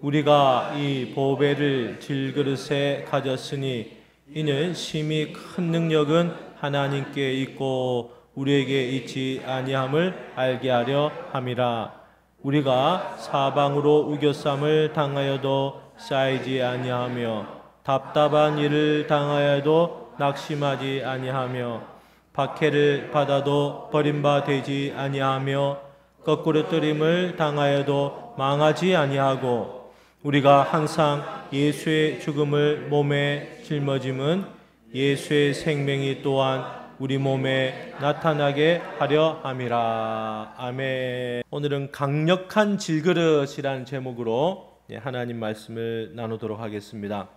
우리가 이 보배를 질그릇에 가졌으니 이는 심히 큰 능력은 하나님께 있고 우리에게 있지 아니함을 알게 하려 함이라. 우리가 사방으로 우겨쌈을 당하여도 쌓이지 아니하며 답답한 일을 당하여도 낙심하지 아니하며 박해를 받아도 버림받지 아니하며 거꾸로 뜨림을 당하여도 망하지 아니하고 우리가 항상 예수의 죽음을 몸에 짊어짐은 예수의 생명이 또한 우리 몸에 나타나게 하려 함이라. 아멘. 오늘은 강력한 질그릇이라는 제목으로 하나님 말씀을 나누도록 하겠습니다.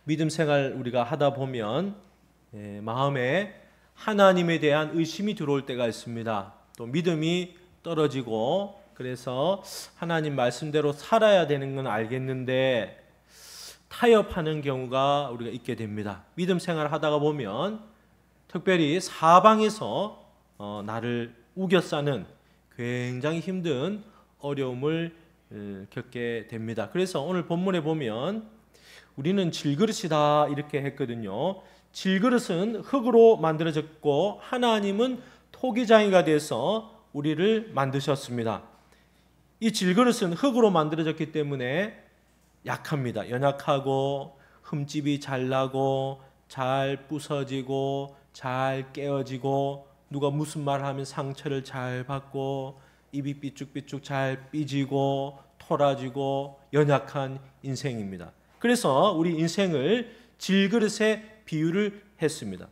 믿음 생활 우리가 하다 보면 마음에 하나님에 대한 의심이 들어올 때가 있습니다. 또 믿음이 떨어지고 그래서 하나님 말씀대로 살아야 되는 건 알겠는데 타협하는 경우가 우리가 있게 됩니다. 믿음 생활 하다가 보면 특별히 사방에서 나를 우겨싸는 굉장히 힘든 어려움을 겪게 됩니다. 그래서 오늘 본문에 보면 우리는 질그릇이다 이렇게 했거든요. 질그릇은 흙으로 만들어졌고 하나님은 토기장이가 돼서 우리를 만드셨습니다. 이 질그릇은 흙으로 만들어졌기 때문에 약합니다. 연약하고 흠집이 잘 나고 잘 부서지고 잘 깨어지고 누가 무슨 말 하면 상처를 잘 받고 입이 삐쭉삐쭉 잘 삐지고 토라지고 연약한 인생입니다. 그래서 우리 인생을 질그릇에 비유를 했습니다.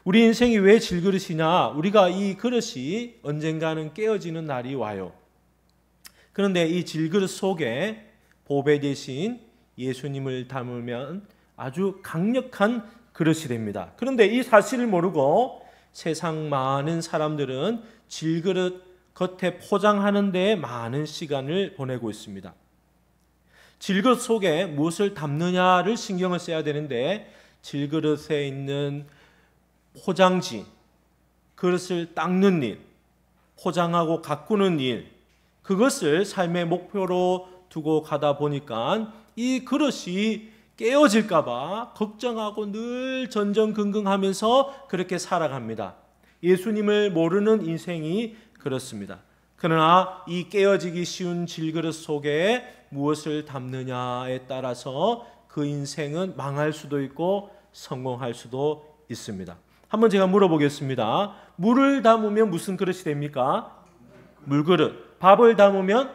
우리 인생이 왜 질그릇이냐? 우리가 이 그릇이 언젠가는 깨어지는 날이 와요. 그런데 이 질그릇 속에 보배 대신 예수님을 담으면 아주 강력한 그릇이 됩니다. 그런데 이 사실을 모르고 세상 많은 사람들은 질그릇 겉에 포장하는 데 많은 시간을 보내고 있습니다. 질그릇 속에 무엇을 담느냐를 신경을 써야 되는데 질그릇에 있는 포장지, 그릇을 닦는 일, 포장하고 가꾸는 일, 그것을 삶의 목표로 두고 가다 보니까 이 그릇이 깨어질까 봐 걱정하고 늘 전전긍긍하면서 그렇게 살아갑니다. 예수님을 모르는 인생이 그렇습니다. 그러나 이 깨어지기 쉬운 질그릇 속에 무엇을 담느냐에 따라서 그 인생은 망할 수도 있고 성공할 수도 있습니다. 한번 제가 물어보겠습니다. 물을 담으면 무슨 그릇이 됩니까? 물그릇. 밥을 담으면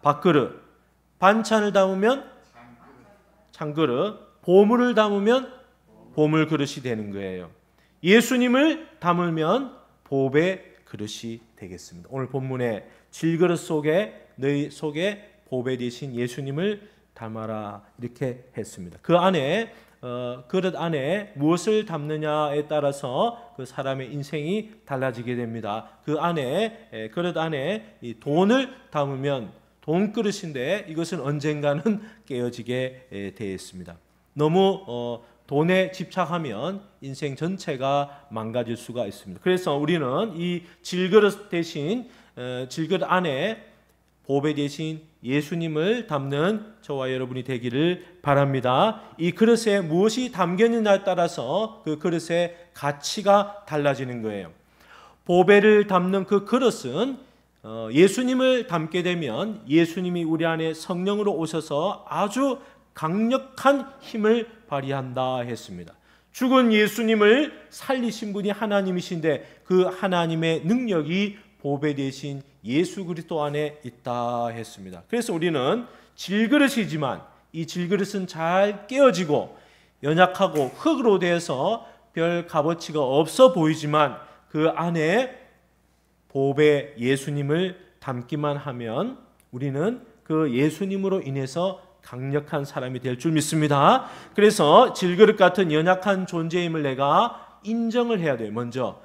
밥그릇. 반찬을 담으면 찬그릇. 보물을 담으면 보물그릇이 되는 거예요. 예수님을 담으면 보배 그릇이 되겠습니다. 오늘 본문에 질그릇 속에 너희 속에 보배 되신 예수님을 담아라 이렇게 했습니다. 그 안에 그릇 안에 무엇을 담느냐에 따라서 그 사람의 인생이 달라지게 됩니다. 그 안에 그릇 안에 이 돈을 담으면 돈 그릇인데 이것은 언젠가는 깨어지게 되어 있습니다. 너무 돈에 집착하면 인생 전체가 망가질 수가 있습니다. 그래서 우리는 이 질그릇 대신 질그릇 안에 보배 대신 예수님을 담는 저와 여러분이 되기를 바랍니다. 이 그릇에 무엇이 담겼느냐에 따라서 그 그릇의 가치가 달라지는 거예요. 보배를 담는 그 그릇은 예수님을 담게 되면 예수님이 우리 안에 성령으로 오셔서 아주 강력한 힘을 발휘한다 했습니다. 죽은 예수님을 살리신 분이 하나님이신데 그 하나님의 능력이 보배 되신 예수 그리스도 안에 있다 했습니다. 그래서 우리는 질그릇이지만 이 질그릇은 잘 깨어지고 연약하고 흙으로 되어서 별 값어치가 없어 보이지만 그 안에 보배 예수님을 담기만 하면 우리는 그 예수님으로 인해서 강력한 사람이 될 줄 믿습니다. 그래서 질그릇 같은 연약한 존재임을 내가 인정을 해야 돼요. 먼저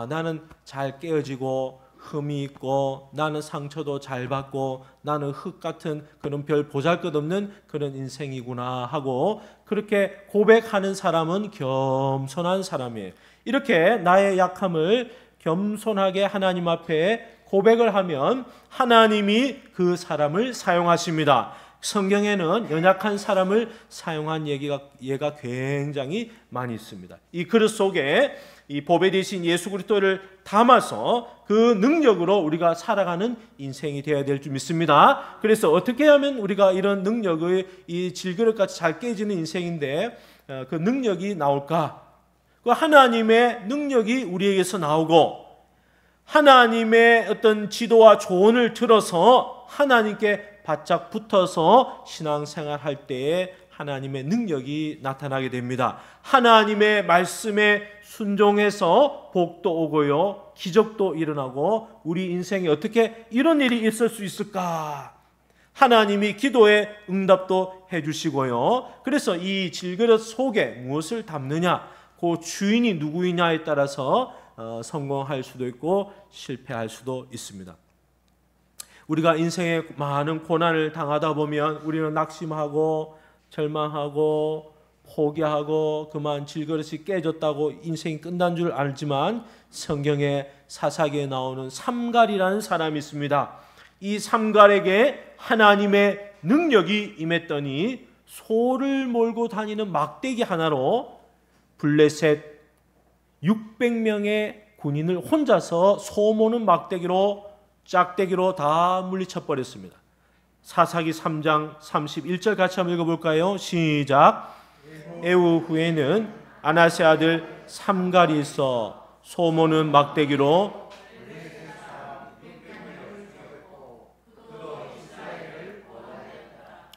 나는 잘 깨어지고 흠이 있고 나는 상처도 잘 받고 나는 흙 같은 그런 별 보잘것없는 그런 인생이구나 하고 그렇게 고백하는 사람은 겸손한 사람이에요. 이렇게 나의 약함을 겸손하게 하나님 앞에 고백을 하면 하나님이 그 사람을 사용하십니다. 성경에는 연약한 사람을 사용한 예가 굉장히 많이 있습니다. 이 그릇 속에 이 보배 되신 예수 그리스도를 담아서 그 능력으로 우리가 살아가는 인생이 되어야 될 줄 믿습니다. 그래서 어떻게 하면 우리가 이런 능력의 이 질그릇같이 잘 깨지는 인생인데 그 능력이 나올까? 그 하나님의 능력이 우리에게서 나오고 하나님의 어떤 지도와 조언을 들어서 하나님께 바짝 붙어서 신앙생활 할 때에 하나님의 능력이 나타나게 됩니다. 하나님의 말씀에 순종해서 복도 오고요, 기적도 일어나고 우리 인생에 어떻게 이런 일이 있을 수 있을까? 하나님이 기도에 응답도 해주시고요. 그래서 이 질그릇 속에 무엇을 담느냐, 그 주인이 누구이냐에 따라서 성공할 수도 있고 실패할 수도 있습니다. 우리가 인생에 많은 고난을 당하다 보면 우리는 낙심하고 절망하고 포기하고 그만 질그릇이 깨졌다고 인생이 끝난 줄 알지만 성경에 사사기에 나오는 삼갈이라는 사람이 있습니다. 이 삼갈에게 하나님의 능력이 임했더니 소를 몰고 다니는 막대기 하나로 블레셋 600명의 군인을 혼자서 소 모는 막대기로 짝대기로 다 물리쳐 버렸습니다. 사사기 3장 31절 같이 한번 읽어볼까요? 시작. 에후 후에는 아나세 아들 삼갈이 있어 소 모는 막대기로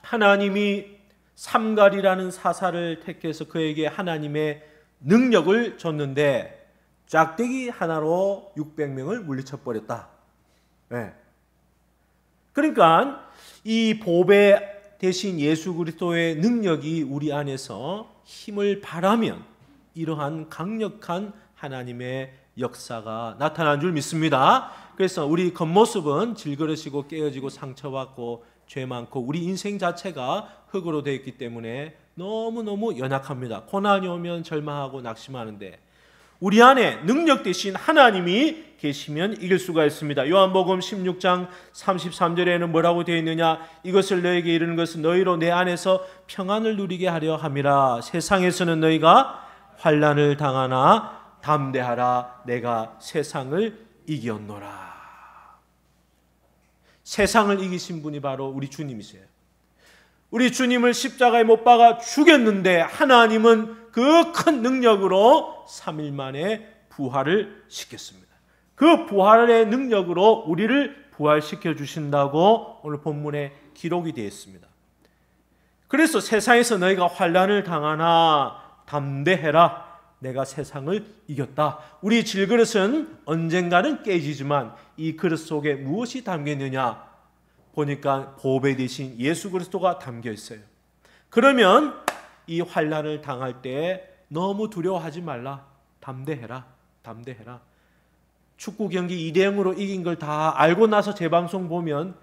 하나님이 삼갈이라는 사사를 택해서 그에게 하나님의 능력을 줬는데 짝대기 하나로 600명을 물리쳐 버렸다. 네. 그러니까 이 보배 대신 예수 그리스도의 능력이 우리 안에서 힘을 발하면 이러한 강력한 하나님의 역사가 나타난 줄 믿습니다. 그래서 우리 겉모습은 질그릇이고 깨어지고 상처받고 죄 많고 우리 인생 자체가 흙으로 되어 있기 때문에 너무너무 연약합니다. 고난이 오면 절망하고 낙심하는데 우리 안에 능력 대신 하나님이 계시면 이길 수가 있습니다. 요한복음 16장 33절에는 뭐라고 되어 있느냐? 이것을 너에게 이르는 것은 너희로 내 안에서 평안을 누리게 하려 함이라. 세상에서는 너희가 환난을 당하나 담대하라. 내가 세상을 이겼노라. 세상을 이기신 분이 바로 우리 주님이세요. 우리 주님을 십자가에 못 박아 죽였는데 하나님은 그 큰 능력으로 3일 만에 부활을 시켰습니다. 그 부활의 능력으로 우리를 부활시켜 주신다고 오늘 본문에 기록이 되어 있습니다. 그래서 세상에서 너희가 환난을 당하나 담대해라. 내가 세상을 이겼다. 우리 질그릇은 언젠가는 깨지지만 이 그릇 속에 무엇이 담겨 있느냐? 보니까 보배 대신 예수 그리스도가 담겨 있어요. 그러면 이 환난을 당할 때 너무 두려워하지 말라. 담대해라. 담대해라. 축구 경기 2대0으로 이긴 걸 다 알고 나서 재방송 보면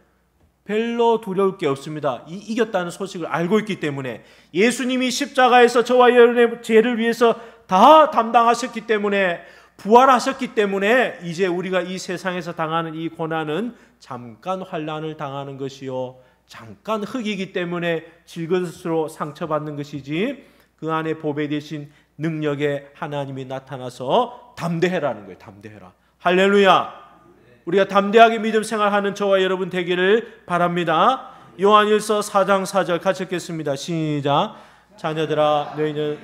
별로 두려울 게 없습니다. 이겼다는 소식을 알고 있기 때문에 예수님이 십자가에서 저와 여러분의 죄를 위해서 다 담당하셨기 때문에 부활하셨기 때문에 이제 우리가 이 세상에서 당하는 이 고난은 잠깐 환난을 당하는 것이요 잠깐 흙이기 때문에 질그릇으로 상처받는 것이지 그 안에 보배 되신 능력의 하나님이 나타나서 담대해라는 거예요. 담대해라. 할렐루야. 우리가 담대하게 믿음 생활하는 저와 여러분 되기를 바랍니다. 요한일서 4장 4절 같이 읽겠습니다. 시작. 자녀들아 너희는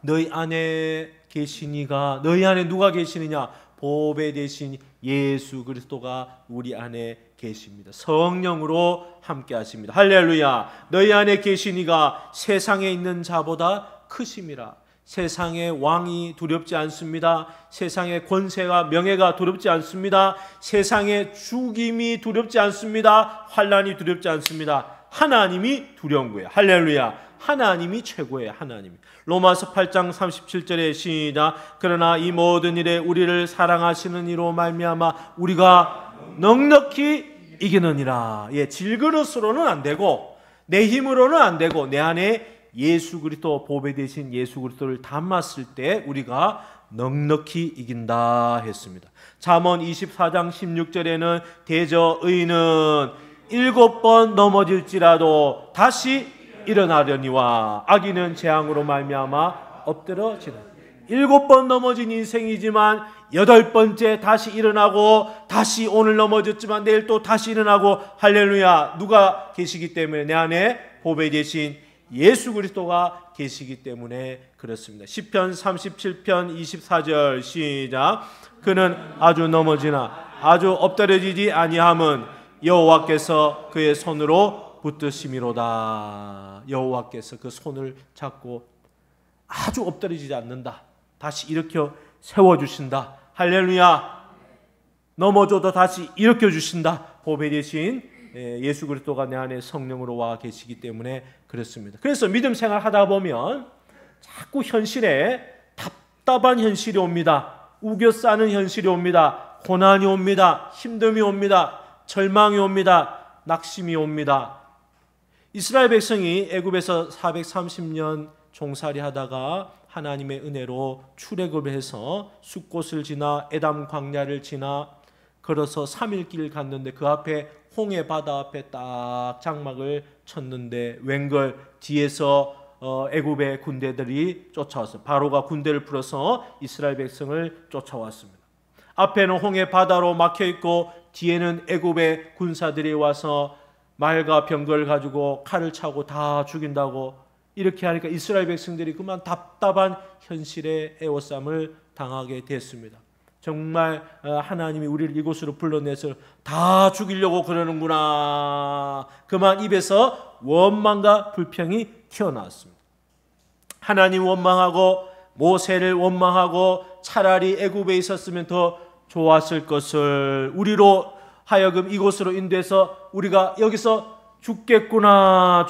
너희 안에 계시니가 너희 안에 누가 계시느냐? 보배 되신 예수 그리스도가 우리 안에 계십니다. 성령으로 함께 하십니다. 할렐루야. 너희 안에 계시니가 세상에 있는 자보다 크심이라. 세상의 왕이 두렵지 않습니다. 세상의 권세가 명예가 두렵지 않습니다. 세상의 죽임이 두렵지 않습니다. 환난이 두렵지 않습니다. 하나님이 두려운 거예요. 할렐루야. 하나님이 최고예요. 하나님이. 로마서 8장 37절에 시작. 그러나 이 모든 일에 우리를 사랑하시는 이로 말미암아 우리가 넉넉히 이기느니라. 예, 질그릇으로는 안 되고 내 힘으로는 안 되고 내 안에 예수 그리스도, 보배 되신 예수 그리스도를 담았을 때 우리가 넉넉히 이긴다 했습니다. 잠언 24장 16절에는 대저 의인은 7번 넘어질지라도 다시 일어나려니와 악인은 재앙으로 말미암아 엎드러지는. 7번 넘어진 인생이지만 8번째 다시 일어나고, 다시 오늘 넘어졌지만 내일 또 다시 일어나고, 할렐루야. 누가 계시기 때문에? 내 안에 보배 되신 예수 그리스도가 계시기 때문에 그렇습니다. 시편 37편 24절 시작. 그는 아주 넘어지나 아주 엎드러지지 아니함은 여호와께서 그의 손으로 붙드심이로다. 여호와께서 그 손을 잡고 아주 엎드러지지 않는다. 다시 일으켜 세워주신다. 할렐루야. 넘어져도 다시 일으켜 주신다. 보배 되신 예수 그리스도가 내 안에 성령으로 와 계시기 때문에 그렇습니다. 그래서 믿음 생활 하다 보면 자꾸 현실에 답답한 현실이 옵니다. 우겨 싸는 현실이 옵니다. 고난이 옵니다. 힘듦이 옵니다. 절망이 옵니다. 낙심이 옵니다. 이스라엘 백성이 애굽에서 430년 종살이 하다가 하나님의 은혜로 출애굽을 해서 숫곳을 지나 에담 광야를 지나 걸어서 3일 길을 갔는데 그 앞에 홍해 바다 앞에 딱 장막을 쳤는데 웬걸 뒤에서 애굽의 군대들이 쫓아왔어요. 바로가 군대를 풀어서 이스라엘 백성을 쫓아왔습니다. 앞에는 홍해 바다로 막혀 있고 뒤에는 애굽의 군사들이 와서 말과 병거를 가지고 칼을 차고 다 죽인다고 이렇게 하니까 이스라엘 백성들이 그만 답답한 현실에 애워쌈을 당하게 됐습니다. 정말 하나님이 우리를 이곳으로 불러내서 다 죽이려고 그러는구나. 그만 입에서 원망과 불평이 튀어나왔습니다. 하나님 원망하고 모세를 원망하고 차라리 애굽에 있었으면 더 좋았을 것을, 우리로 하여금 이곳으로 인도해서 우리가 여기서 죽겠구나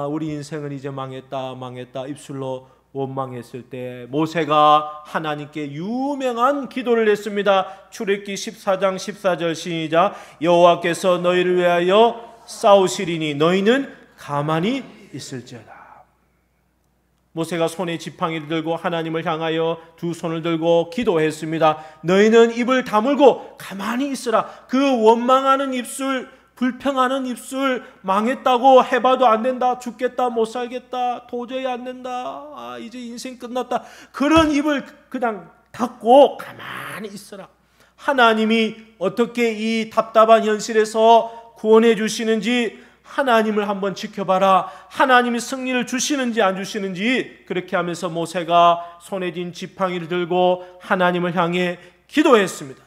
우리 인생은 이제 망했다 입술로 원망했을 때 모세가 하나님께 유명한 기도를 했습니다. 출애굽기 14장 14절 시작. 여호와께서 너희를 위하여 싸우시리니 너희는 가만히 있을지어다. 모세가 손에 지팡이를 들고 하나님을 향하여 두 손을 들고 기도했습니다. 너희는 입을 다물고 가만히 있으라. 그 원망하는 입술, 불평하는 입술, 망했다고 해봐도 안 된다, 죽겠다, 못 살겠다, 도저히 안 된다, 이제 인생 끝났다, 그런 입을 그냥 닫고 가만히 있어라. 하나님이 어떻게 이 답답한 현실에서 구원해 주시는지 하나님을 한번 지켜봐라. 하나님이 승리를 주시는지 안 주시는지. 그렇게 하면서 모세가 손에 쥔 지팡이를 들고 하나님을 향해 기도했습니다.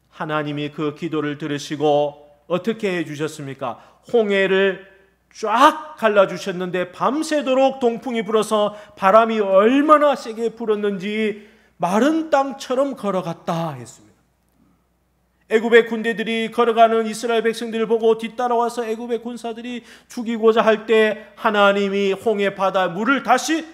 하나님이 그 기도를 들으시고 어떻게 해주셨습니까? 홍해를 쫙 갈라주셨는데 밤새도록 동풍이 불어서 바람이 얼마나 세게 불었는지 마른 땅처럼 걸어갔다 했습니다. 애굽의 군대들이 걸어가는 이스라엘 백성들을 보고 뒤따라와서 애굽의 군사들이 죽이고자 할 때 하나님이 홍해 바다 물을 다시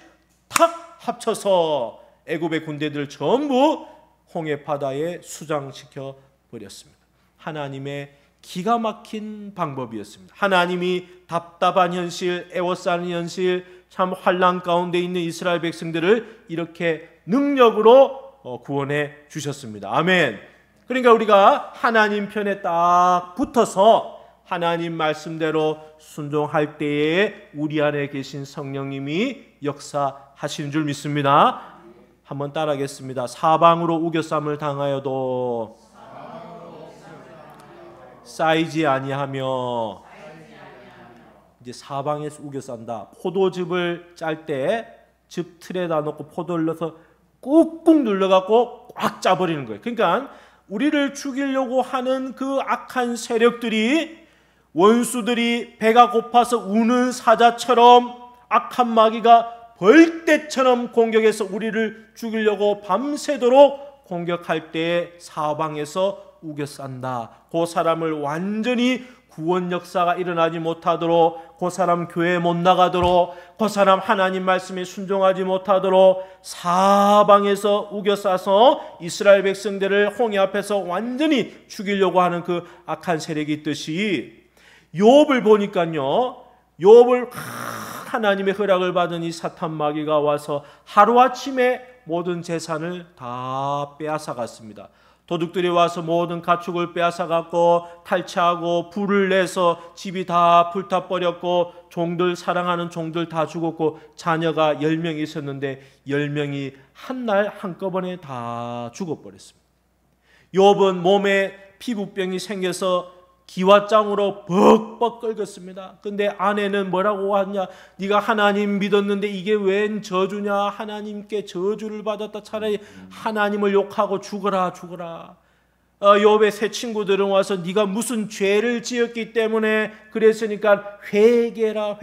탁 합쳐서 애굽의 군대들 전부 홍해 바다에 수장시켜 버렸습니다. 하나님의 기가 막힌 방법이었습니다. 하나님이 답답한 현실, 애워싸는 현실, 참 환난 가운데 있는 이스라엘 백성들을 이렇게 능력으로 구원해 주셨습니다. 아멘. 그러니까 우리가 하나님 편에 딱 붙어서 하나님 말씀대로 순종할 때에 우리 안에 계신 성령님이 역사하시는 줄 믿습니다. 한번 따라하겠습니다. 사방으로 우겨쌈을 당하여도 쌓이지 아니하며. 이제 사방에서 우겨 싼다. 포도즙을 짤 때 즙 틀에다 놓고 포도를 넣어서 꾹꾹 눌러갖고 꽉 짜버리는 거예요. 그러니까 우리를 죽이려고 하는 그 악한 세력들이, 원수들이 배가 고파서 우는 사자처럼 악한 마귀가 벌떼처럼 공격해서 우리를 죽이려고 밤새도록 공격할 때 사방에서 우겨 싼다. 그 사람을 완전히 구원 역사가 일어나지 못하도록, 그 사람 교회 못 나가도록, 그 사람 하나님 말씀에 순종하지 못하도록 사방에서 우겨 싸서 이스라엘 백성들을 홍해 앞에서 완전히 죽이려고 하는 그 악한 세력이 있듯이 욥을 보니까요, 욥을 하나님의 허락을 받은 이 사탄 마귀가 와서 하루아침에 모든 재산을 다 빼앗아 갔습니다. 도둑들이 와서 모든 가축을 빼앗아 갔고 탈취하고 불을 내서 집이 다 불타버렸고 종들, 사랑하는 종들 다 죽었고 자녀가 10명이 있었는데 10명이 한날 한꺼번에 다 죽어버렸습니다. 욥은 몸에 피부병이 생겨서 기와장으로 벅벅 끓겼습니다. 근데 아내는 뭐라고 하냐? 네가 하나님 믿었는데 이게 웬 저주냐? 하나님께 저주를 받았다. 차라리 하나님을 욕하고 죽어라. 욥의 새 친구들은 와서 네가 무슨 죄를 지었기 때문에 그랬으니까 회개라.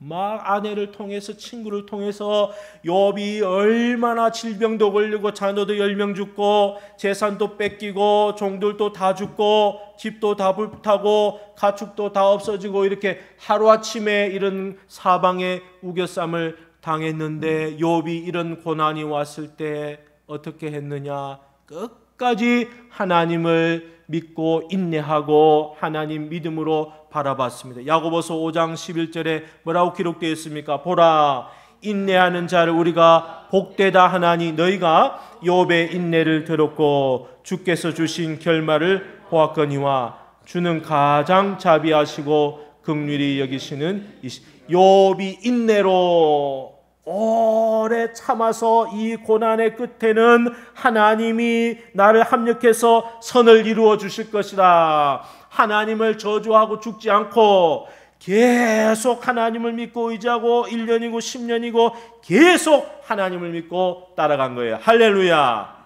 막 아내를 통해서, 친구를 통해서 욥이 얼마나 질병도 걸리고 자녀도 10명 죽고 재산도 뺏기고 종들도 다 죽고 집도 다 불타고 가축도 다 없어지고 이렇게 하루아침에 이런 사방의 우겨쌈을 당했는데 욥이 이런 고난이 왔을 때 어떻게 했느냐? 끝까지 하나님을 믿고 인내하고 하나님 믿음으로 바라봤습니다. 야고보서 5장 11절에 뭐라고 기록되어 있습니까? 보라, 인내하는 자를 우리가 복되다 하나니 너희가 욥의 인내를 들었고 주께서 주신 결말을 보았거니와 주는 가장 자비하시고 긍휼히 여기시는 욥이 인내로 오래 참아서 이 고난의 끝에는 하나님이 나를 합력해서 선을 이루어 주실 것이다. 하나님을 저주하고 죽지 않고 계속 하나님을 믿고 의지하고 1년이고 10년이고 계속 하나님을 믿고 따라간 거예요. 할렐루야.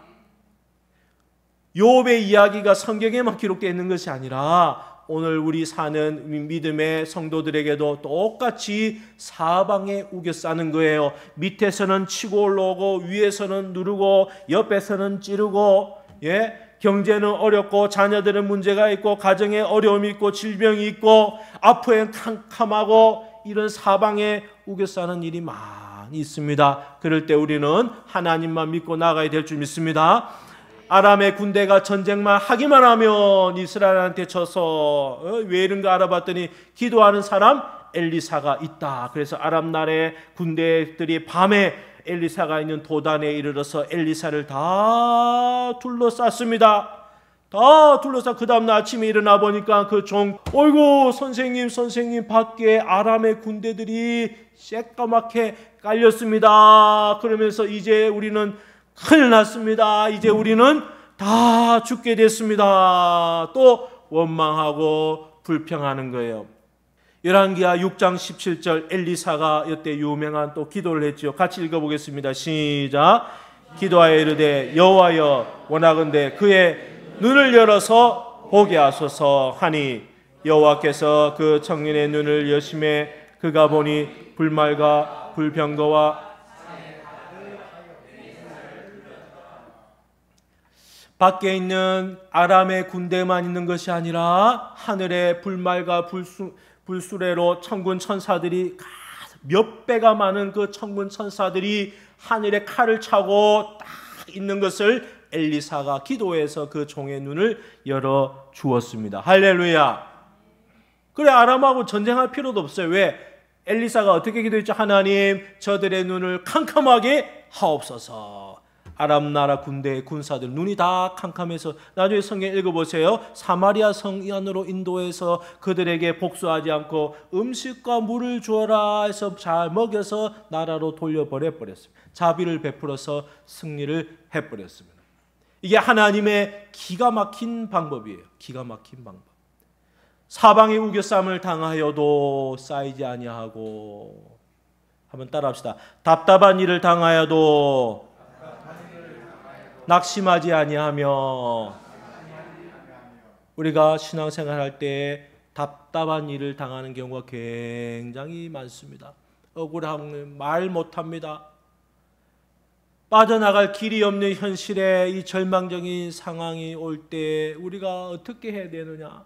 욥의 이야기가 성경에만 기록되어 있는 것이 아니라 오늘 우리 사는 믿음의 성도들에게도 똑같이 사방에 우겨싸는 거예요. 밑에서는 치고 올라오고 위에서는 누르고 옆에서는 찌르고, 경제는 어렵고 자녀들은 문제가 있고 가정에 어려움이 있고 질병이 있고 아프엔 캄캄하고 이런 사방에 우겨싸는 일이 많이 있습니다. 그럴 때 우리는 하나님만 믿고 나가야 될 줄 믿습니다. 아람의 군대가 전쟁만 하기만 하면 이스라엘한테 져서 왜 이런가 알아봤더니 기도하는 사람 엘리사가 있다. 그래서 아람 나라의 군대들이 밤에 엘리사가 있는 도단에 이르러서 엘리사를 다 둘러쌌습니다. 다 둘러싸. 그 다음날 아침에 일어나 보니까 그 종, 어이구 선생님 밖에 아람의 군대들이 새까맣게 깔렸습니다. 그러면서 이제 우리는 큰일 났습니다. 이제 우리는 다 죽게 됐습니다. 또 원망하고 불평하는 거예요. 열왕기하 6장 17절 엘리사가 이때 유명한 또 기도를 했죠. 같이 읽어보겠습니다. 시작. 기도하여 이르되 여호와여 원하건대 그의 눈을 열어서 보게 하소서 하니 여호와께서 그 청년의 눈을 여심해 그가 보니 불말과 불병거와 밖에 있는 아람의 군대만 있는 것이 아니라 하늘에 불말과 불수레로 천군 천사들이 몇 배가 많은 그 천군 천사들이 하늘에 칼을 차고 딱 있는 것을 엘리사가 기도해서 그 종의 눈을 열어 주었습니다. 할렐루야. 그래 아람하고 전쟁할 필요도 없어요. 왜? 엘리사가 어떻게 기도했죠? 하나님 저들의 눈을 캄캄하게 하옵소서. 아람 나라 군대의 군사들 눈이 다 캄캄해서 나중에 성경 읽어보세요. 사마리아 성 안으로 인도해서 그들에게 복수하지 않고 음식과 물을 주어라 해서 잘 먹여서 나라로 돌려보내버렸습니다. 자비를 베풀어서 승리를 해버렸습니다. 이게 하나님의 기가 막힌 방법이에요. 기가 막힌 방법. 사방의 우겨쌈을 당하여도 쌓이지 아니하고, 한번 따라합시다. 답답한 일을 당하여도 낙심하지 아니하며. 우리가 신앙생활 할 때 답답한 일을 당하는 경우가 굉장히 많습니다. 억울함을 말 못합니다. 빠져나갈 길이 없는 현실에 이 절망적인 상황이 올 때 우리가 어떻게 해야 되느냐?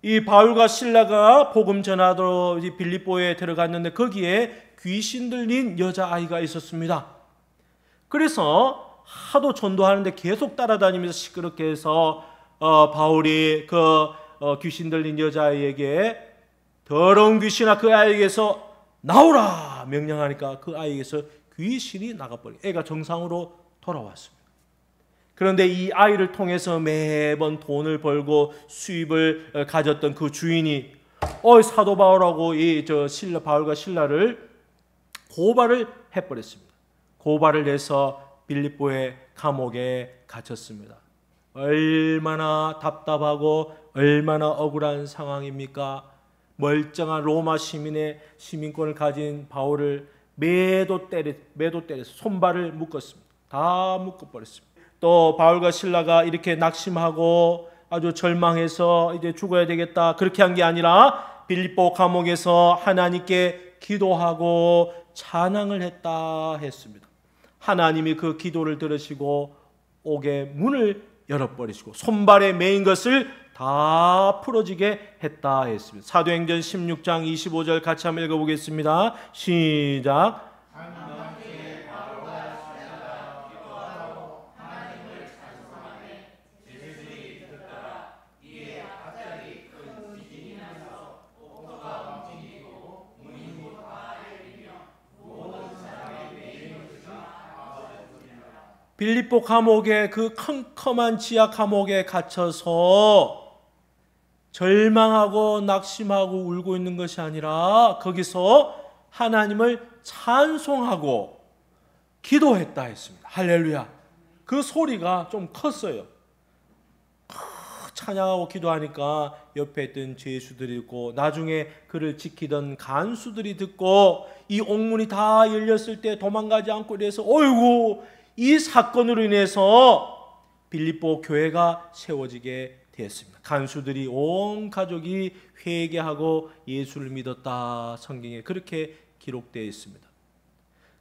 이 바울과 실라가 복음 전하러 빌립보에 들어갔는데 거기에 귀신 들린 여자아이가 있었습니다. 그래서 하도 전도하는데 계속 따라다니면서 시끄럽게 해서 바울이 그 귀신 들린 여자아이에게 더러운 귀신아 그 아이에게서 나오라 명령하니까 그 아이에게서 귀신이 나가버리고 애가 정상으로 돌아왔습니다. 그런데 이 아이를 통해서 매번 돈을 벌고 수입을 가졌던 그 주인이 사도 바울하고 바울과 실라를 고발을 해버렸습니다. 고발을 해서 빌립보의 감옥에 갇혔습니다. 얼마나 답답하고 얼마나 억울한 상황입니까? 멀쩡한 로마 시민권을 가진 바울을 매도 때려서 손발을 묶었습니다. 다 묶어버렸습니다. 또 바울과 실라가 이렇게 낙심하고 아주 절망해서 이제 죽어야 되겠다 그렇게 한 게 아니라 빌립보 감옥에서 하나님께 기도하고 찬양을 했습니다. 하나님이 그 기도를 들으시고 옥의 문을 열어버리시고 손발에 매인 것을 다 풀어지게 했다 했습니다. 사도행전 16장 25절 같이 한번 읽어보겠습니다. 시작. 빌립보 감옥의 그 컴컴한 지하 감옥에 갇혀서 절망하고 낙심하고 울고 있는 것이 아니라 거기서 하나님을 찬송하고 기도했다 했습니다. 할렐루야. 그 소리가 좀 컸어요. 찬양하고 기도하니까 옆에 있던 죄수들이 있고 나중에 그를 지키던 간수들이 듣고 이 옥문이 다 열렸을 때 도망가지 않고 이래서 어이구 이 사건으로 인해서 빌립보 교회가 세워지게 되었습니다. 간수들이 온 가족이 회개하고 예수를 믿었다. 성경에 그렇게 기록되어 있습니다.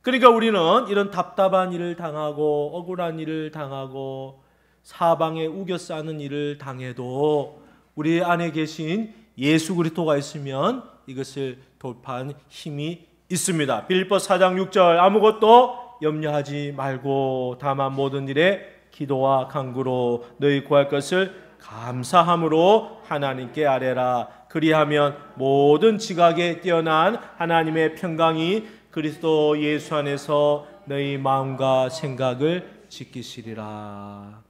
그러니까 우리는 이런 답답한 일을 당하고 억울한 일을 당하고 사방에 우겨 싸는 일을 당해도 우리 안에 계신 예수 그리스도가 있으면 이것을 돌파한 힘이 있습니다. 빌립보 4장 6절 아무것도 염려하지 말고 다만 모든 일에 기도와 간구로 너희 구할 것을 감사함으로 하나님께 아뢰라. 그리하면 모든 지각에 뛰어난 하나님의 평강이 그리스도 예수 안에서 너희 마음과 생각을 지키시리라.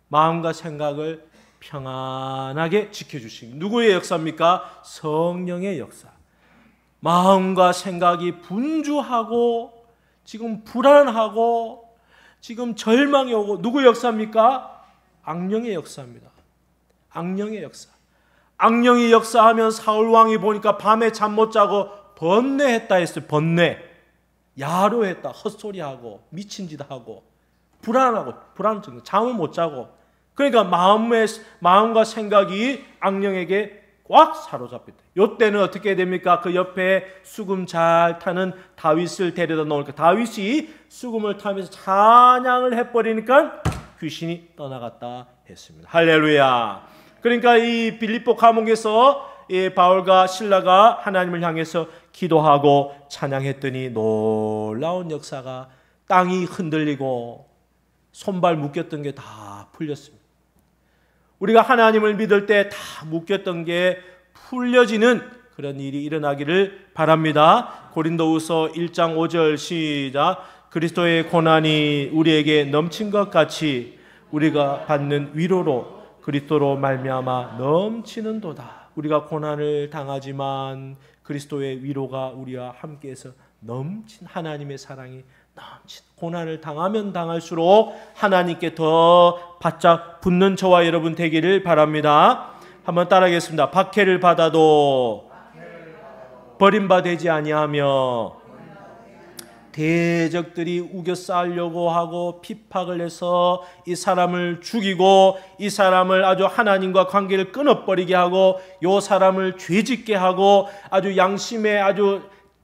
마음과 생각을 평안하게 지켜주신 누구의 역사입니까? 성령의 역사. 마음과 생각이 분주하고 지금 불안하고 지금 절망이 오고 누구의 역사입니까? 악령의 역사입니다. 악령의 역사. 악령이 역사하면 사울왕이 보니까 밤에 잠 못 자고 번뇌했다 했어요. 번뇌. 야로했다. 헛소리하고 미친 짓 하고 불안하고 불안증 잠을 못 자고 그러니까 마음과 생각이 악령에게 꽉 사로잡혔다. 이때는 어떻게 됩니까? 그 옆에 수금 잘 타는 다윗을 데려다 놓으니까 다윗이 수금을 타면서 찬양을 해버리니까 귀신이 떠나갔다 했습니다. 할렐루야. 그러니까 이 빌립보 감옥에서 이 바울과 실라가 하나님을 향해서 기도하고 찬양했더니 놀라운 역사가 땅이 흔들리고 손발 묶였던 게 다 풀렸습니다. 우리가 하나님을 믿을 때 다 묶였던 게 풀려지는 그런 일이 일어나기를 바랍니다. 고린도후서 1장 5절 시작. 그리스도의 고난이 우리에게 넘친 것 같이 우리가 받는 위로로 그리스도로 말미암아 넘치는도다. 우리가 고난을 당하지만 그리스도의 위로가 우리와 함께해서 넘친 하나님의 사랑이 넘친 고난을 당하면 당할수록 하나님께 더 바짝 붙는 저와 여러분 되기를 바랍니다. 한번 따라하겠습니다. 박해를 받아도 버림받지 아니하며 대적들이 우겨 싸려고 하고 핍박을 해서 이 사람을 죽이고 이 사람을 아주 하나님과 관계를 끊어버리게 하고 이 사람을 죄짓게 하고 아주 양심에 아주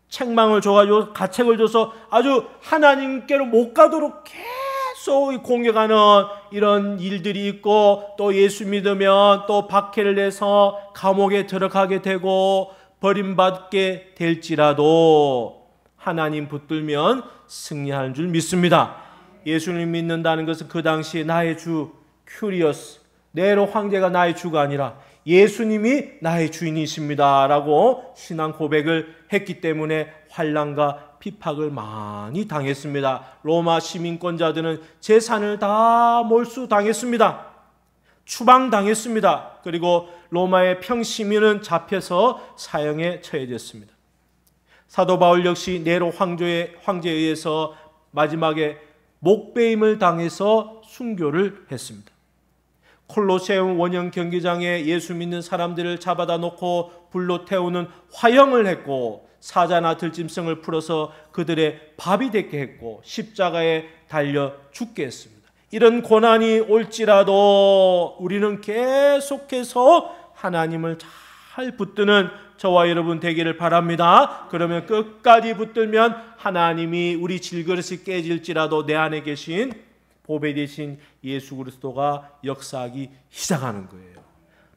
책망을 줘가지고 가책을 줘서 아주 하나님께로 못 가도록 계속 공격하는 이런 일들이 있고 또 예수 믿으면 또 박해를 내서 감옥에 들어가게 되고 버림받게 될지라도 하나님 붙들면 승리하는 줄 믿습니다. 예수를 믿는다는 것은 그 당시에 나의 주 큐리어스 네로 황제가 나의 주가 아니라 예수님이 나의 주인이십니다 라고 신앙 고백을 했기 때문에 환난과 핍박을 많이 당했습니다. 로마 시민권자들은 재산을 다 몰수당했습니다. 추방당했습니다. 그리고 로마의 평시민은 잡혀서 사형에 처해졌습니다. 사도 바울 역시 네로 황제에 의해서 마지막에 목베임을 당해서 순교를 했습니다. 콜로세움 원형 경기장에 예수 믿는 사람들을 잡아다 놓고 불로 태우는 화형을 했고, 사자나 들짐승을 풀어서 그들의 밥이 되게 했고, 십자가에 달려 죽게 했습니다. 이런 고난이 올지라도 우리는 계속해서 하나님을 잘 붙드는 저와 여러분 되기를 바랍니다. 그러면 끝까지 붙들면 하나님이 우리 질그릇이 깨질지라도 내 안에 계신 보배 되신 예수 그리스도가 역사하기 시작하는 거예요.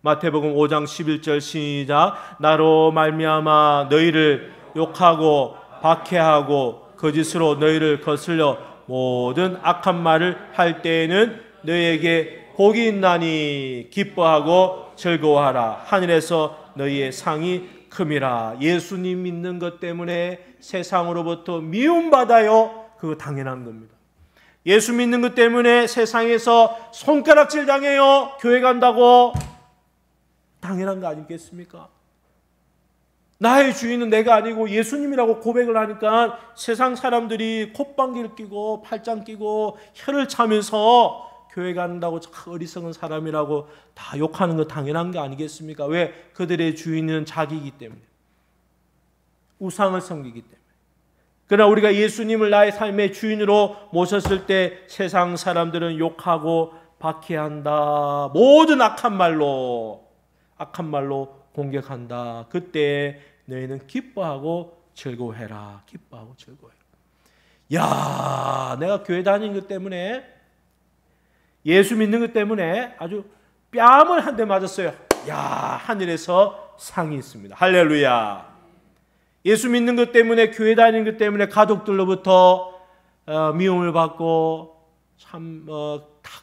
마태복음 5장 11절 시작. 나로 말미암아 너희를 욕하고 박해하고 거짓으로 너희를 거슬려 모든 악한 말을 할 때에는 너희에게 복이 있나니 기뻐하고 즐거워하라. 하늘에서 너희의 상이 큼이라. 예수님 믿는 것 때문에 세상으로부터 미움받아요. 그거 당연한 겁니다. 예수 믿는 것 때문에 세상에서 손가락질 당해요. 교회 간다고. 당연한 거 아니겠습니까? 나의 주인은 내가 아니고 예수님이라고 고백을 하니까 세상 사람들이 콧방귀를 끼고 팔짱 끼고 혀를 차면서 교회 간다고 어리석은 사람이라고 다 욕하는 거 당연한 게 아니겠습니까? 왜? 그들의 주인은 자기이기 때문에, 우상을 섬기기 때문에. 그러나 우리가 예수님을 나의 삶의 주인으로 모셨을 때 세상 사람들은 욕하고 박해한다. 모든 악한 말로 공격한다. 그때 너희는 기뻐하고 즐거워해라. 기뻐하고 즐거워해라. 야, 내가 교회 다니는 것 때문에, 예수 믿는 것 때문에 아주 뺨을 한 대 맞았어요. 야, 하늘에서 상이 있습니다. 할렐루야. 예수 믿는 것 때문에, 교회 다니는 것 때문에 가족들로부터 미움을 받고 다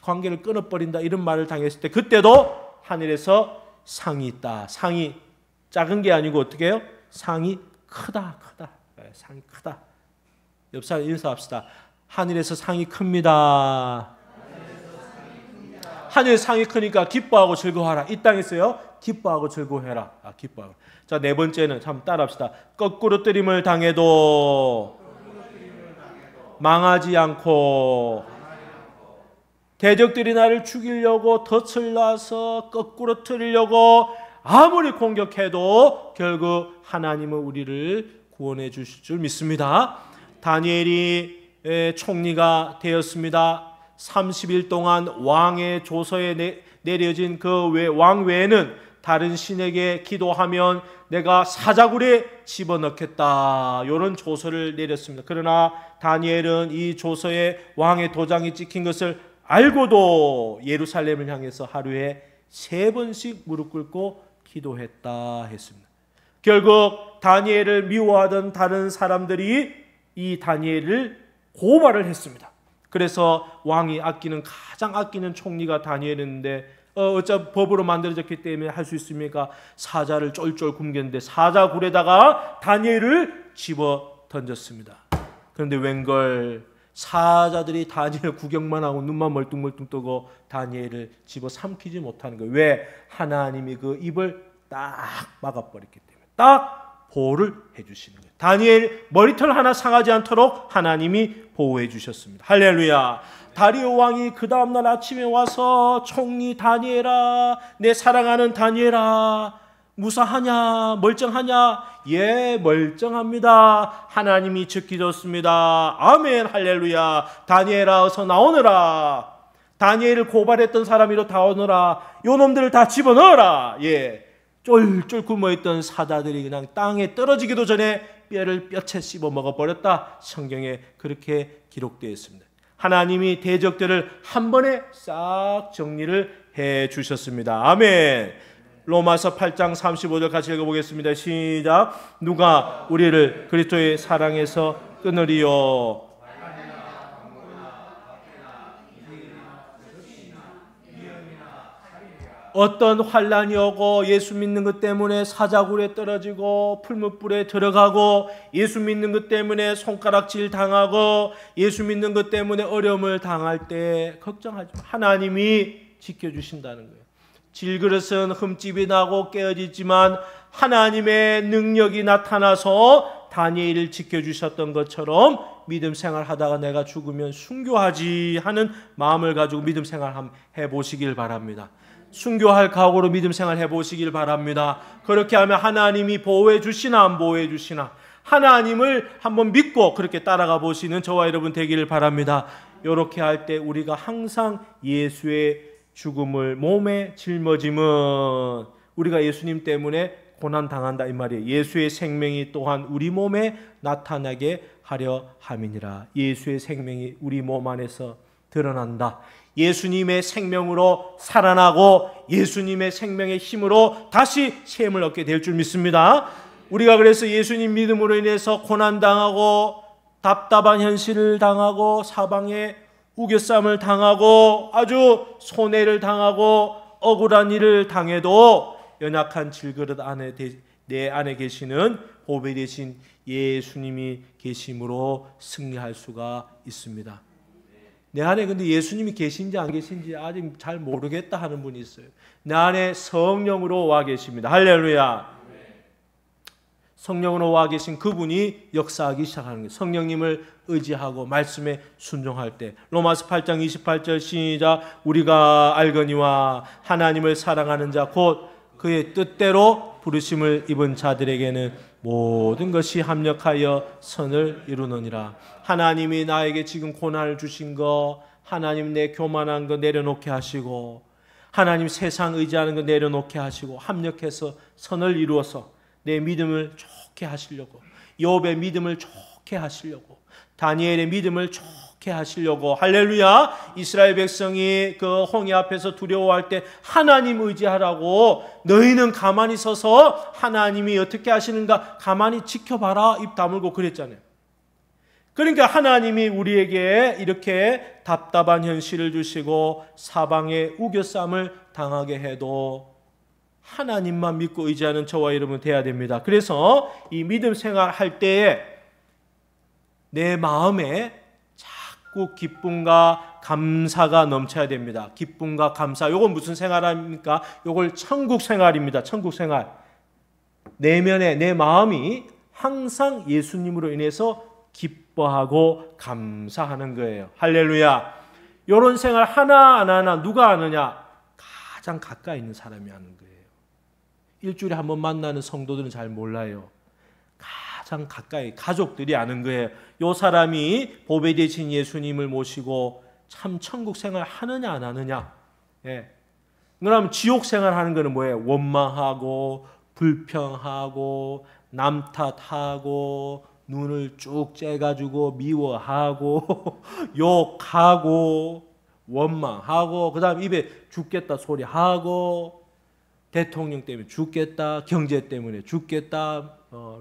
관계를 끊어버린다 이런 말을 당했을 때, 그때도 하늘에서 상이 있다. 상이 작은 게 아니고 어떻게 해요? 상이 크다. 상이 크다. 옆 사람 인사합시다. 하늘에서 상이 큽니다. 하늘에서 상이 크니까 기뻐하고 즐거워하라. 이 땅에서요, 기뻐하고 즐거워해라. 기뻐하고. 자, 네 번째는 참 따라합시다. 거꾸로 뜨림을 당해도 망하지 않고, 대적들이 나를 죽이려고 덫을 놔서 거꾸로 틀려고 아무리 공격해도 결국 하나님은 우리를 구원해 주실 줄 믿습니다. 다니엘이 총리가 되었습니다. 30일 동안 왕의 조서에 내려진 그 왕 외에는 다른 신에게 기도하면 내가 사자굴에 집어넣겠다, 이런 조서를 내렸습니다. 그러나 다니엘은 이 조서에 왕의 도장이 찍힌 것을 알고도 예루살렘을 향해서 하루에 3번씩 무릎 꿇고 기도했다 했습니다. 결국 다니엘을 미워하던 다른 사람들이 이 다니엘을 고발을 했습니다. 그래서 왕이 가장 아끼는 총리가 다니엘인데 어차피 법으로 만들어졌기 때문에 할 수 있습니까? 사자를 쫄쫄 굶겼는데 사자굴에다가 다니엘을 집어 던졌습니다. 그런데 웬걸, 사자들이 다니엘 구경만 하고 눈만 멀뚱멀뚱 뜨고 다니엘을 집어 삼키지 못하는 거예요. 왜? 하나님이 그 입을 딱 막아버렸기 때문에. 딱 보호를 해주시는 거예요. 다니엘 머리털 하나 상하지 않도록 하나님이 보호해 주셨습니다. 할렐루야. 다리오 왕이 그 다음날 아침에 와서 총리 다니엘아, 내 사랑하는 다니엘아, 무사하냐? 멀쩡하냐? 예, 멀쩡합니다. 하나님이 지켜줬습니다. 아멘, 할렐루야. 다니엘아, 어서 나오너라. 다니엘을 고발했던 사람이로 다 오너라. 요 놈들을 다 집어넣어라. 예, 쫄쫄 굶어있던 사자들이 그냥 땅에 떨어지기도 전에 뼈를 뼈채 씹어 먹어버렸다. 성경에 그렇게 기록되어 있습니다. 하나님이 대적들을 한 번에 싹 정리를 해 주셨습니다. 아멘. 로마서 8장 35절 같이 읽어보겠습니다. 시작. 누가 우리를 그리스도의 사랑에서 끊으리요? 어떤 환란이 오고 예수 믿는 것 때문에 사자굴에 떨어지고 풀무불에 들어가고 예수 믿는 것 때문에 손가락질 당하고 예수 믿는 것 때문에 어려움을 당할 때 걱정하지 마. 하나님이 지켜주신다는 거예요. 질그릇은 흠집이 나고 깨어지지만 하나님의 능력이 나타나서 다니엘을 지켜주셨던 것처럼 믿음 생활하다가 내가 죽으면 순교하지 하는 마음을 가지고 믿음 생활 해보시길 바랍니다. 순교할 각오로 믿음 생활 해보시길 바랍니다. 그렇게 하면 하나님이 보호해 주시나 안 보호해 주시나 하나님을 한번 믿고 그렇게 따라가 보시는 저와 여러분 되기를 바랍니다. 이렇게 할 때 우리가 항상 예수의 죽음을 몸에 짊어짐은 우리가 예수님 때문에 고난당한다 이 말이에요. 예수의 생명이 또한 우리 몸에 나타나게 하려 함이니라. 예수의 생명이 우리 몸 안에서 드러난다. 예수님의 생명으로 살아나고 예수님의 생명의 힘으로 다시 셈을 얻게 될 줄 믿습니다. 우리가 그래서 예수님 믿음으로 인해서 고난당하고 답답한 현실을 당하고 사방에 우겨쌈을 당하고 아주 손해를 당하고 억울한 일을 당해도 연약한 질그릇 안에 내 안에 계시는 보배 되신 예수님이 계심으로 승리할 수가 있습니다. 내 안에 근데 예수님이 계신지 안 계신지 아직 잘 모르겠다 하는 분이 있어요. 내 안에 성령으로 와 계십니다. 할렐루야. 성령으로 와 계신 그분이 역사하기 시작하는 거예요. 성령님을 의지하고 말씀에 순종할 때. 로마서 8장 28절 시작. 우리가 알거니와 하나님을 사랑하는 자 곧 그의 뜻대로 부르심을 입은 자들에게는 모든 것이 합력하여 선을 이루느니라. 하나님이 나에게 지금 고난을 주신 거, 하나님 내 교만한 거 내려놓게 하시고, 하나님 세상 의지하는 거 내려놓게 하시고 합력해서 선을 이루어서 내 믿음을 좋게 하시려고, 욥의 믿음을 좋게 하시려고, 다니엘의 믿음을 좋게 하시려고. 할렐루야. 이스라엘 백성이 그 홍해 앞에서 두려워할 때 하나님 의지하라고, 너희는 가만히 서서 하나님이 어떻게 하시는가 가만히 지켜봐라 입 다물고 그랬잖아요. 그러니까 하나님이 우리에게 이렇게 답답한 현실을 주시고 사방에 우겨쌈을 당하게 해도 하나님만 믿고 의지하는 저와 여러분 돼야 됩니다. 그래서 이 믿음 생활 할 때에 내 마음에 자꾸 기쁨과 감사가 넘쳐야 됩니다. 기쁨과 감사. 요건 무슨 생활입니까? 요걸 천국 생활입니다. 천국 생활. 내면에 내 마음이 항상 예수님으로 인해서 기뻐하고 감사하는 거예요. 할렐루야. 요런 생활 하나하나 누가 하느냐? 가장 가까이 있는 사람이 하는 거예요. 일주일에 한 번 만나는 성도들은 잘 몰라요. 가장 가까이 가족들이 아는 거예요. 요 사람이 보배 되신 예수님을 모시고 참 천국 생활 하느냐 안 하느냐. 예. 그럼 지옥 생활 하는 거는 뭐예요? 원망하고 불평하고 남 탓하고 눈을 쭉 째가지고 미워하고 욕하고 원망하고 그 다음 입에 죽겠다 소리하고 대통령 때문에 죽겠다, 경제 때문에 죽겠다,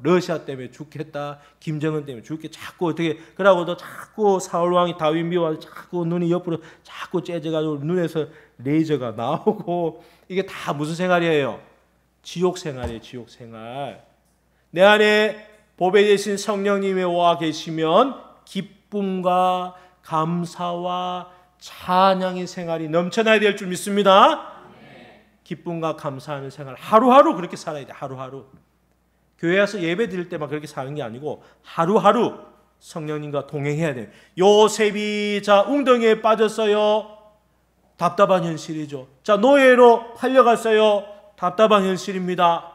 러시아 때문에 죽겠다, 김정은 때문에 죽겠다. 자꾸 어떻게 그러고도 자꾸 사울왕이 다윗 미워서 자꾸 눈이 옆으로 자꾸 째져가지고 눈에서 레이저가 나오고. 이게 다 무슨 생활이에요? 지옥 생활이에요. 지옥 생활. 내 안에 보배 되신 성령님이 와 계시면 기쁨과 감사와 찬양의 생활이 넘쳐나야 될 줄 믿습니다. 기쁨과 감사하는 생활 하루하루 그렇게 살아야 돼. 하루하루. 교회 와서 예배 드릴 때만 그렇게 사는 게 아니고 하루하루 성령님과 동행해야 돼요. 요셉이 자 웅덩이에 빠졌어요. 답답한 현실이죠. 자 노예로 팔려갔어요. 답답한 현실입니다.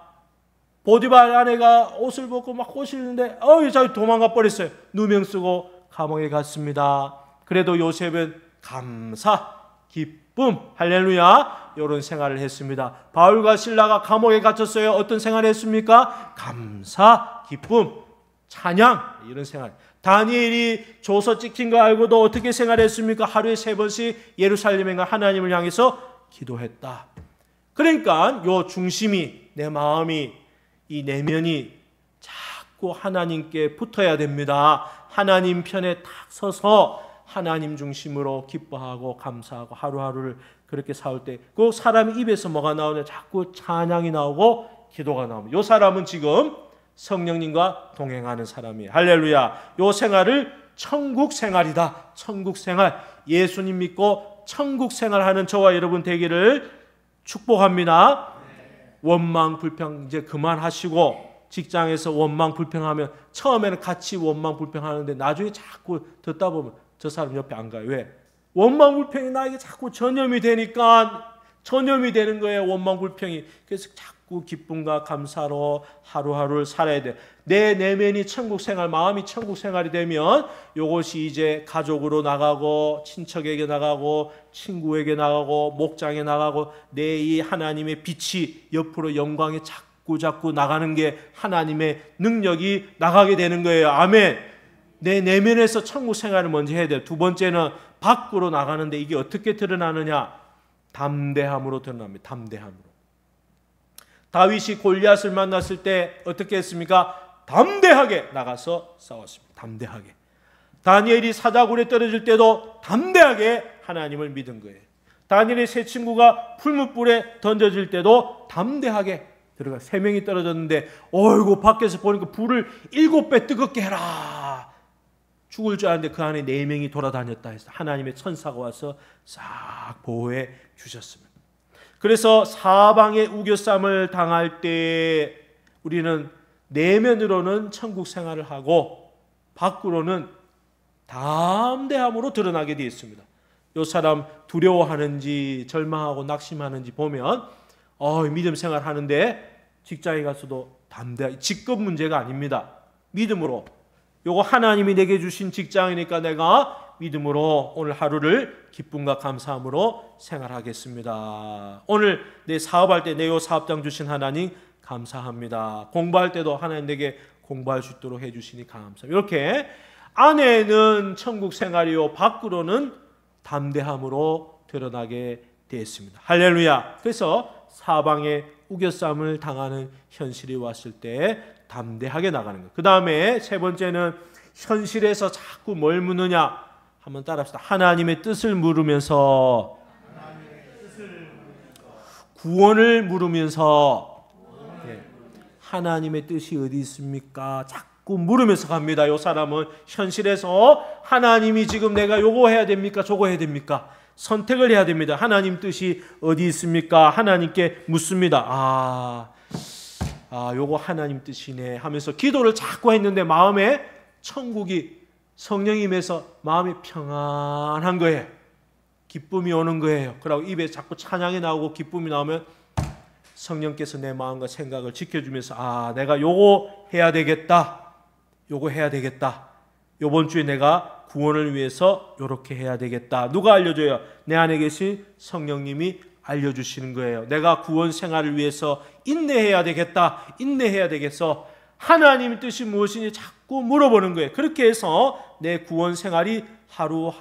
보디발 아내가 옷을 벗고 막 꼬시는데 자기 도망가 버렸어요. 누명 쓰고 감옥에 갔습니다. 그래도 요셉은 감사, 기쁨, 할렐루야 이런 생활을 했습니다. 바울과 실라가 감옥에 갇혔어요. 어떤 생활을 했습니까? 감사, 기쁨, 찬양 이런 생활. 다니엘이 조서 찍힌 거 알고도 어떻게 생활했습니까? 하루에 3번씩 예루살렘에 가 하나님을 향해서 기도했다. 그러니까 요 중심이 내 마음이 이 내면이 자꾸 하나님께 붙어야 됩니다. 하나님 편에 탁 서서 하나님 중심으로 기뻐하고 감사하고 하루하루를 그렇게 싸울 때 그 사람 입에서 뭐가 나오냐? 자꾸 찬양이 나오고 기도가 나옵니다. 이 사람은 지금 성령님과 동행하는 사람이에요. 할렐루야. 이 생활을 천국 생활이다. 천국 생활. 예수님 믿고 천국 생활하는 저와 여러분 되기를 축복합니다. 원망 불평 이제 그만하시고, 직장에서 원망 불평하면 처음에는 같이 원망 불평하는데 나중에 자꾸 듣다 보면 저 사람 옆에 안 가요. 왜? 원망 불평이 나에게 자꾸 전염이 되니까, 전염이 되는 거예요. 원망 불평이. 그래서 자꾸 기쁨과 감사로 하루하루를 살아야 돼. 내 내면이 천국 생활, 마음이 천국 생활이 되면 이것이 이제 가족으로 나가고, 친척에게 나가고, 친구에게 나가고, 목장에 나가고, 내 이 하나님의 빛이 옆으로 영광이 자꾸 나가는 게 하나님의 능력이 나가게 되는 거예요. 아멘. 내 내면에서 천국 생활을 먼저 해야 돼요. 두 번째는 밖으로 나가는데 이게 어떻게 드러나느냐? 담대함으로 드러납니다. 담대함으로. 다윗이 골리앗을 만났을 때 어떻게 했습니까? 담대하게 나가서 싸웠습니다. 담대하게. 다니엘이 사자굴에 떨어질 때도 담대하게 하나님을 믿은 거예요. 다니엘의 세 친구가 풀무불에 던져질 때도 담대하게 들어가. 3명이 떨어졌는데 어이구 밖에서 보니까 불을 7배 뜨겁게 해라. 죽을 줄 알았는데 그 안에 4명이 돌아다녔다 해서 하나님의 천사가 와서 싹 보호해 주셨습니다. 그래서 사방에 우겨쌈을 당할 때 우리는 내면으로는 천국 생활을 하고 밖으로는 담대함으로 드러나게 되어 있습니다. 이 사람 두려워하는지 절망하고 낙심하는지 보면 믿음 생활 하는데 직장에 가서도 담대하게, 직급 문제가 아닙니다. 믿음으로, 요거 하나님이 내게 주신 직장이니까 내가 믿음으로 오늘 하루를 기쁨과 감사함으로 생활하겠습니다. 오늘 내 사업할 때 내 요 사업장 주신 하나님 감사합니다. 공부할 때도 하나님 내게 공부할 수 있도록 해주시니 감사합니다. 이렇게 안에는 천국 생활이요 밖으로는 담대함으로 드러나게 되었습니다. 할렐루야. 그래서 사방에 우겨쌈을 당하는 현실이 왔을 때 담대하게 나가는 것. 그 다음에 세 번째는 현실에서 자꾸 뭘 묻느냐? 한번 따라합시다. 하나님의 뜻을 물으면서, 구원을 물으면서, 하나님의 뜻이 어디 있습니까? 자꾸 물으면서 갑니다. 이 사람은 현실에서 하나님이 지금 내가 요거 해야 됩니까? 저거 해야 됩니까? 선택을 해야 됩니다. 하나님 뜻이 어디 있습니까? 하나님께 묻습니다. 요거 하나님 뜻이네 하면서 기도를 자꾸 했는데 마음에 천국이 성령이 임해서 마음이 평안한 거예요. 기쁨이 오는 거예요. 그러고 입에 자꾸 찬양이 나오고 기쁨이 나오면 성령께서 내 마음과 생각을 지켜주면서 내가 요거 해야 되겠다. 요거 해야 되겠다. 요번 주에 내가 구원을 위해서 요렇게 해야 되겠다. 누가 알려줘요? 내 안에 계신 성령님이 알려주시는 거예요. 내가 구원 생활을 위해서 인내해야 되겠다. 인내해야 되겠어. 하나님의 뜻이 무엇인지 자꾸 물어보는 거예요. 그렇게 해서 내 구원 생활이 하루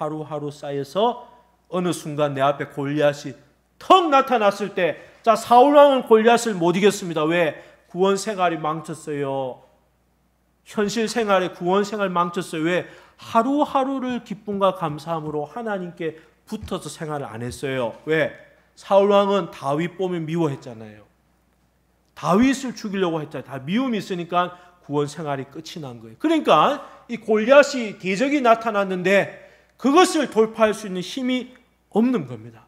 쌓여서 어느 순간 내 앞에 골리앗이 턱 나타났을 때, 자, 사울왕은 골리앗을 못 이겼습니다. 왜? 구원 생활이 망쳤어요. 현실 생활에 구원 생활 망쳤어요. 왜? 하루하루를 기쁨과 감사함으로 하나님께 붙어서 생활을 안 했어요. 왜? 사울왕은 다윗 보면 미워했잖아요. 다윗을 죽이려고 했잖아요. 다 미움이 있으니까 구원 생활이 끝이 난 거예요. 그러니까 이 골리앗이 대적이 나타났는데 그것을 돌파할 수 있는 힘이 없는 겁니다.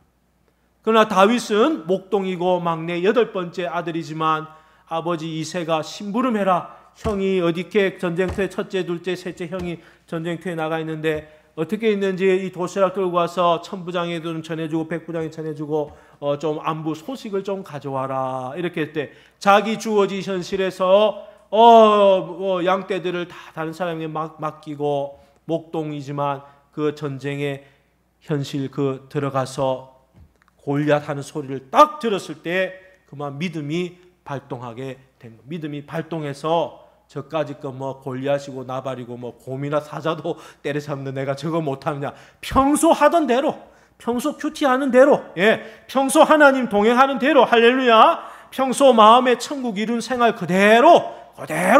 그러나 다윗은 목동이고 막내 8번째 아들이지만 아버지 이새가 심부름해라. 형이 어디께 전쟁터에 첫째, 둘째, 셋째 형이 전쟁터에 나가 있는데 어떻게 있는지 이 도시락 끌고 와서 천부장에도 좀 전해주고 백부장에 전해주고 좀 안부 소식을 좀 가져와라. 이렇게 할 때 자기 주어진 현실에서 양떼들을 다 다른 사람에게 맡기고 목동이지만 그 전쟁의 현실 들어가서 골리앗 하는 소리를 딱 들었을 때 그만 믿음이 발동하게 된 거예요. 믿음이 발동해서 저까지 거 골리앗이고 나발이고 곰이나 사자도 때려잡는 내가 저거 못하느냐. 평소 하던 대로, 평소 큐티하는 대로, 평소 하나님 동행하는 대로, 할렐루야. 평소 마음에 천국 이룬 생활 그대로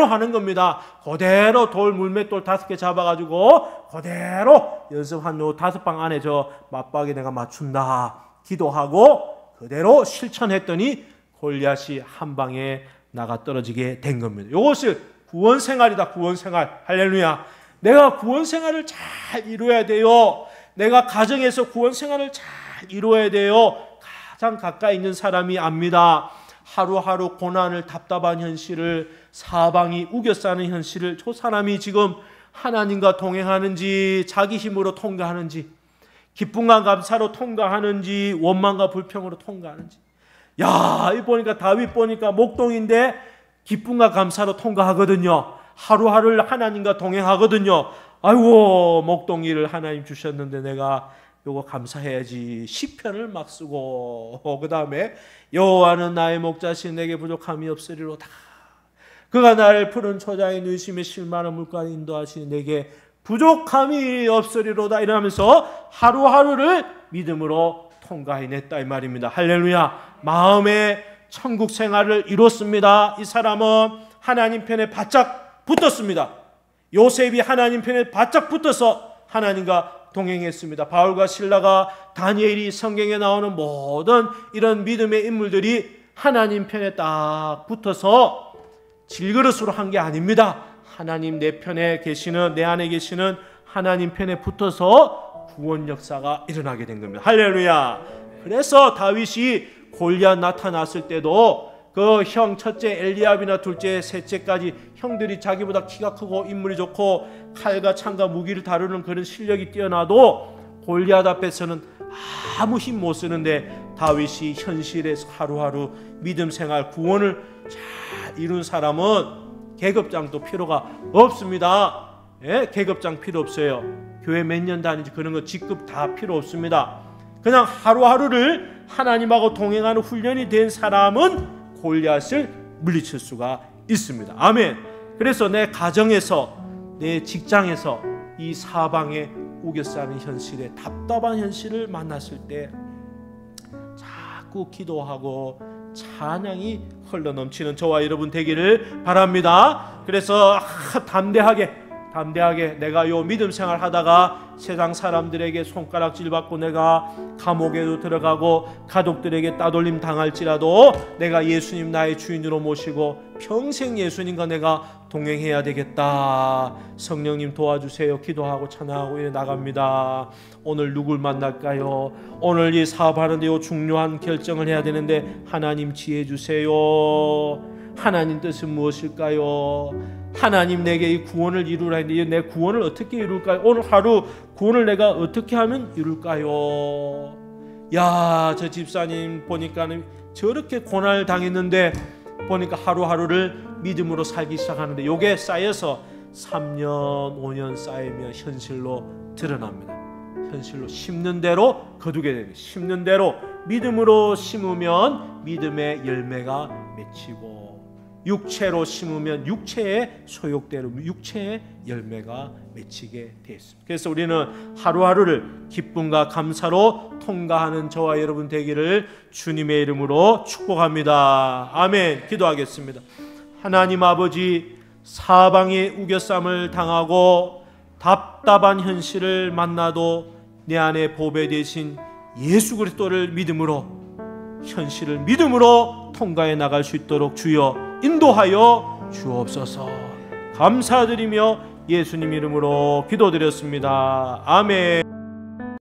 하는 겁니다. 그대로 물맷돌 5개 잡아가지고 그대로 연습한 요 5방 안에 저 맞박에 내가 맞춘다. 기도하고 그대로 실천했더니 골리앗이 한 방에 나가 떨어지게 된 겁니다. 이것을 구원생활이다. 구원생활. 할렐루야. 내가 구원생활을 잘 이루어야 돼요. 내가 가정에서 구원생활을 잘 이루어야 돼요. 가장 가까이 있는 사람이 압니다. 하루하루 고난을, 답답한 현실을, 사방이 우겨싸는 현실을 저 사람이 지금 하나님과 동행하는지, 자기 힘으로 통과하는지, 기쁨과 감사로 통과하는지, 원망과 불평으로 통과하는지. 야, 이 보니까 다윗 보니까 목동인데 기쁨과 감사로 통과하거든요. 하루하루를 하나님과 동행하거든요. 아이고, 목동이를 하나님 주셨는데 내가 요거 감사해야지. 시편을 막 쓰고, 그 다음에 여호와는 나의 목자신 내게 부족함이 없으리로다. 그가 나를 푸른 초장에 누이시며 실만한 물가에 인도하시니 내게 부족함이 없으리로다. 이러면서 하루하루를 믿음으로 통과해냈다 이 말입니다. 할렐루야. 마음의 천국 생활을 이뤘습니다. 이 사람은 하나님 편에 바짝 붙었습니다. 요셉이 하나님 편에 바짝 붙어서 하나님과 동행했습니다. 바울과 실라가, 다니엘이, 성경에 나오는 모든 이런 믿음의 인물들이 하나님 편에 딱 붙어서 질그릇으로 한 게 아닙니다. 하나님 내 편에 계시는, 내 안에 계시는 하나님 편에 붙어서 구원 역사가 일어나게 된 겁니다. 할렐루야. 그래서 다윗이 골리앗 나타났을 때도 그 형 첫째 엘리압이나 둘째 셋째까지 형들이 자기보다 키가 크고 인물이 좋고 칼과 창과 무기를 다루는 그런 실력이 뛰어나도 골리앗 앞에서는 아무 힘 못 쓰는데 다윗이 현실에서 하루하루 믿음 생활, 구원을 잘 이룬 사람은 계급장도 필요가 없습니다. 예? 계급장 필요 없어요. 교회 몇 년 다니지 그런 거 직급 다 필요 없습니다. 그냥 하루하루를 하나님하고 동행하는 훈련이 된 사람은 골리앗을 물리칠 수가 있습니다. 아멘. 그래서 내 가정에서, 내 직장에서 이 사방에 우겨싸는 현실에, 답답한 현실을 만났을 때 자꾸 기도하고 찬양이 흘러넘치는 저와 여러분 되기를 바랍니다. 그래서 담대하게 내가 요 믿음 생활 하다가 세상 사람들에게 손가락질 받고 내가 감옥에도 들어가고 가족들에게 따돌림 당할지라도 내가 예수님 나의 주인으로 모시고 평생 예수님과 내가 동행해야 되겠다. 성령님 도와주세요. 기도하고 찬양하고 이래 나갑니다. 오늘 누굴 만날까요? 오늘 이 사업하는데 요 중요한 결정을 해야 되는데 하나님 지혜 주세요. 하나님 뜻은 무엇일까요? 하나님 내게 이 구원을 이루라 했는데 내 구원을 어떻게 이룰까요? 오늘 하루 구원을 내가 어떻게 하면 이룰까요? 야, 저 집사님 보니까는 저렇게 고난을 당했는데 보니까 하루하루를 믿음으로 살기 시작하는데 이게 쌓여서 3년, 5년 쌓이면 현실로 드러납니다. 현실로 심는 대로 거두게 됩니다. 심는 대로 믿음으로 심으면 믿음의 열매가 맺히고 육체로 심으면 육체의 소욕대로 육체의 열매가 맺히게 되어 있습니다. 그래서 우리는 하루하루를 기쁨과 감사로 통과하는 저와 여러분 되기를 주님의 이름으로 축복합니다. 아멘. 기도하겠습니다. 하나님 아버지, 사방에 우겨쌈을 당하고 답답한 현실을 만나도 내 안에 보배 되신 예수 그리스도를 믿음으로, 현실을 믿음으로 통과해 나갈 수 있도록 주여 인도하여 주옵소서. 감사드리며 예수님 이름으로 기도드렸습니다. 아멘.